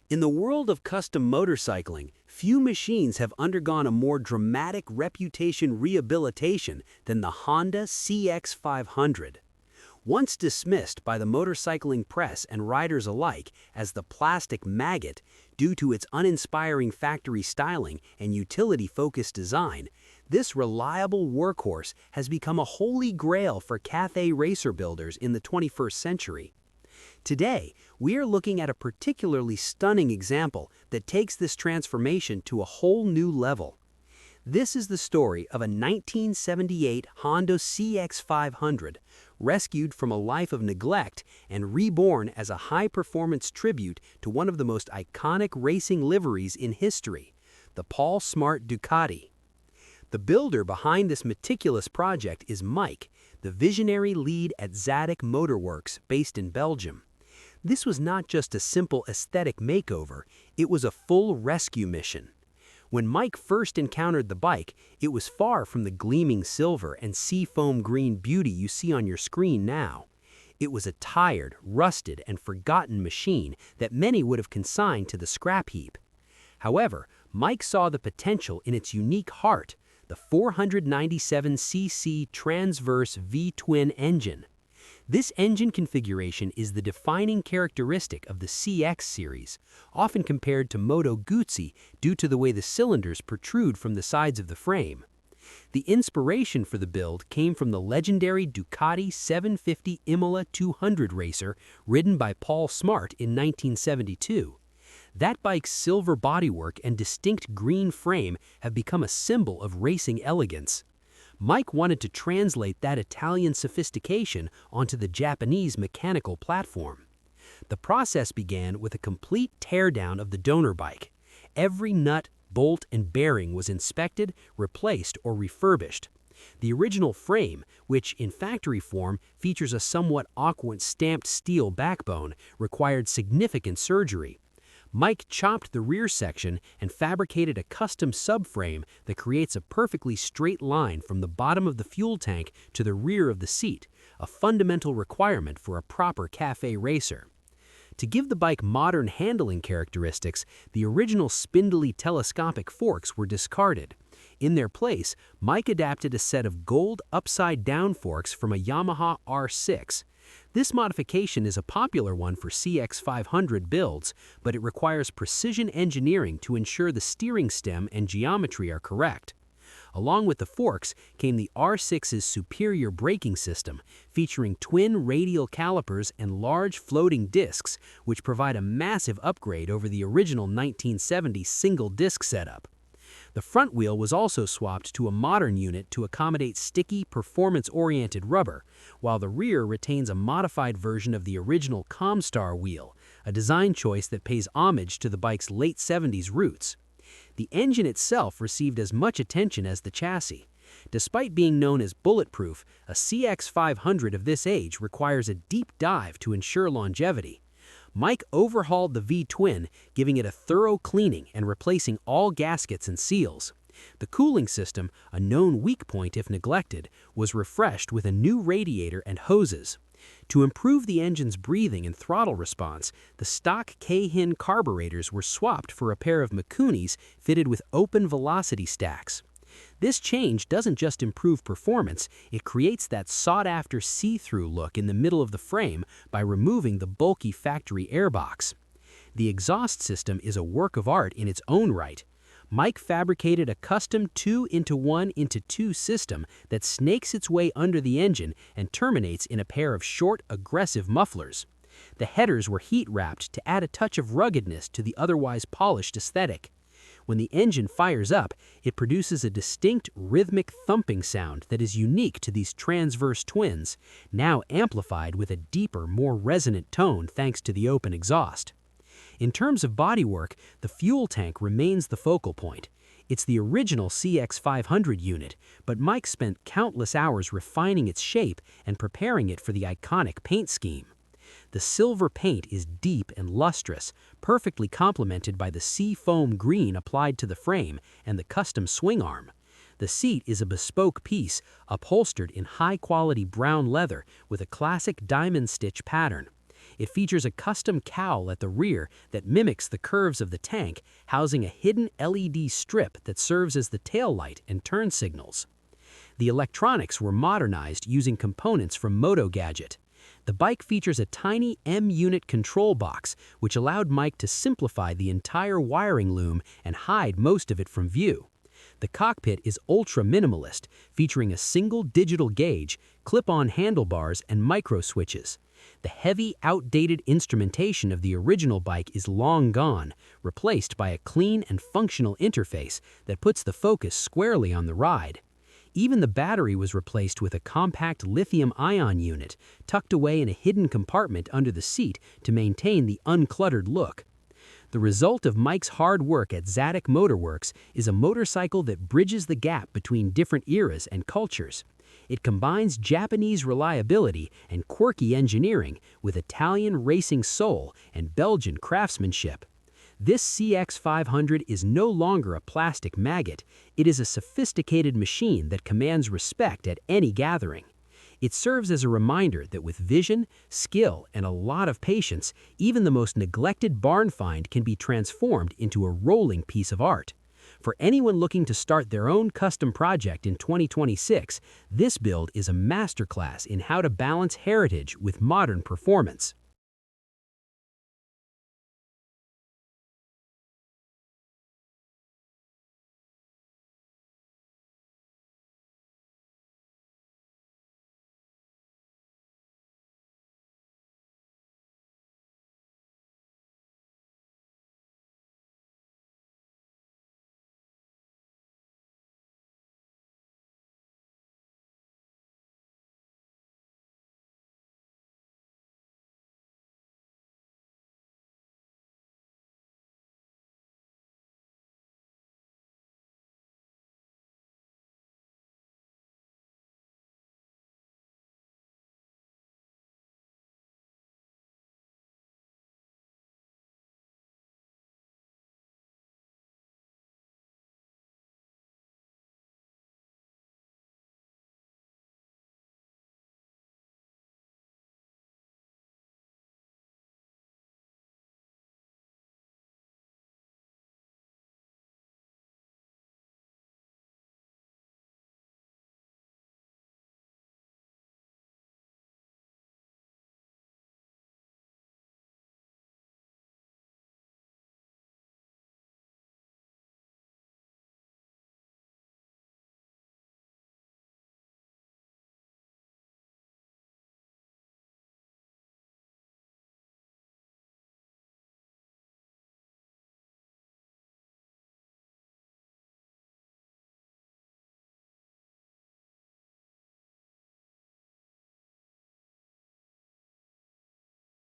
In the world of custom motorcycling, few machines have undergone a more dramatic reputation rehabilitation than the Honda CX500. Once dismissed by the motorcycling press and riders alike as the plastic maggot due to its uninspiring factory styling and utility-focused design, this reliable workhorse has become a holy grail for cafe racer builders in the 21st century. Today, we are looking at a particularly stunning example that takes this transformation to a whole new level. This is the story of a 1978 Honda CX500, rescued from a life of neglect and reborn as a high-performance tribute to one of the most iconic racing liveries in history, the Paul Smart Ducati. The builder behind this meticulous project is Mike, the visionary lead at Zadig Motorworks based in Belgium. This was not just a simple aesthetic makeover, it was a full rescue mission. When Mike first encountered the bike, it was far from the gleaming silver and seafoam green beauty you see on your screen now. It was a tired, rusted, and forgotten machine that many would have consigned to the scrap heap. However, Mike saw the potential in its unique heart, the 497cc Transverse V-twin engine. This engine configuration is the defining characteristic of the CX series, often compared to Moto Guzzi due to the way the cylinders protrude from the sides of the frame. The inspiration for the build came from the legendary Ducati 750 Imola 200 racer ridden by Paul Smart in 1972. That bike's silver bodywork and distinct green frame have become a symbol of racing elegance. Mike wanted to translate that Italian sophistication onto the Japanese mechanical platform. The process began with a complete teardown of the donor bike. Every nut, bolt, and bearing was inspected, replaced, or refurbished. The original frame, which in factory form features a somewhat awkward stamped steel backbone, required significant surgery. Mike chopped the rear section and fabricated a custom subframe that creates a perfectly straight line from the bottom of the fuel tank to the rear of the seat, a fundamental requirement for a proper cafe racer. To give the bike modern handling characteristics, the original spindly telescopic forks were discarded. In their place, Mike adapted a set of gold upside-down forks from a Yamaha R6. This modification is a popular one for CX500 builds, but it requires precision engineering to ensure the steering stem and geometry are correct. Along with the forks came the R6's superior braking system, featuring twin radial calipers and large floating discs, which provide a massive upgrade over the original 1970 single-disc setup. The front wheel was also swapped to a modern unit to accommodate sticky, performance-oriented rubber, while the rear retains a modified version of the original Comstar wheel, a design choice that pays homage to the bike's late 70s roots. The engine itself received as much attention as the chassis. Despite being known as bulletproof, a CX500 of this age requires a deep dive to ensure longevity. Mike overhauled the V-twin, giving it a thorough cleaning and replacing all gaskets and seals. The cooling system, a known weak point if neglected, was refreshed with a new radiator and hoses. To improve the engine's breathing and throttle response, the stock K-hin carburetors were swapped for a pair of Mikunis fitted with open velocity stacks. This change doesn't just improve performance, it creates that sought-after see-through look in the middle of the frame by removing the bulky factory airbox. The exhaust system is a work of art in its own right. Mike fabricated a custom 2-into-1-into-2 system that snakes its way under the engine and terminates in a pair of short, aggressive mufflers. The headers were heat-wrapped to add a touch of ruggedness to the otherwise polished aesthetic. When the engine fires up, it produces a distinct rhythmic thumping sound that is unique to these transverse twins, now amplified with a deeper, more resonant tone thanks to the open exhaust. In terms of bodywork, the fuel tank remains the focal point. It's the original CX500 unit, but Mike spent countless hours refining its shape and preparing it for the iconic paint scheme. The silver paint is deep and lustrous, perfectly complemented by the sea-foam green applied to the frame and the custom swing arm. The seat is a bespoke piece, upholstered in high-quality brown leather with a classic diamond stitch pattern. It features a custom cowl at the rear that mimics the curves of the tank, housing a hidden LED strip that serves as the tail light and turn signals. The electronics were modernized using components from Moto Gadget. The bike features a tiny M-unit control box, which allowed Mike to simplify the entire wiring loom and hide most of it from view. The cockpit is ultra-minimalist, featuring a single digital gauge, clip-on handlebars, and micro switches. The heavy, outdated instrumentation of the original bike is long gone, replaced by a clean and functional interface that puts the focus squarely on the ride. Even the battery was replaced with a compact lithium-ion unit tucked away in a hidden compartment under the seat to maintain the uncluttered look. The result of Mike's hard work at Zadig Motorworks is a motorcycle that bridges the gap between different eras and cultures. It combines Japanese reliability and quirky engineering with Italian racing soul and Belgian craftsmanship. This CX500 is no longer a plastic maggot, it is a sophisticated machine that commands respect at any gathering. It serves as a reminder that with vision, skill, and a lot of patience, even the most neglected barn find can be transformed into a rolling piece of art. For anyone looking to start their own custom project in 2026, this build is a masterclass in how to balance heritage with modern performance.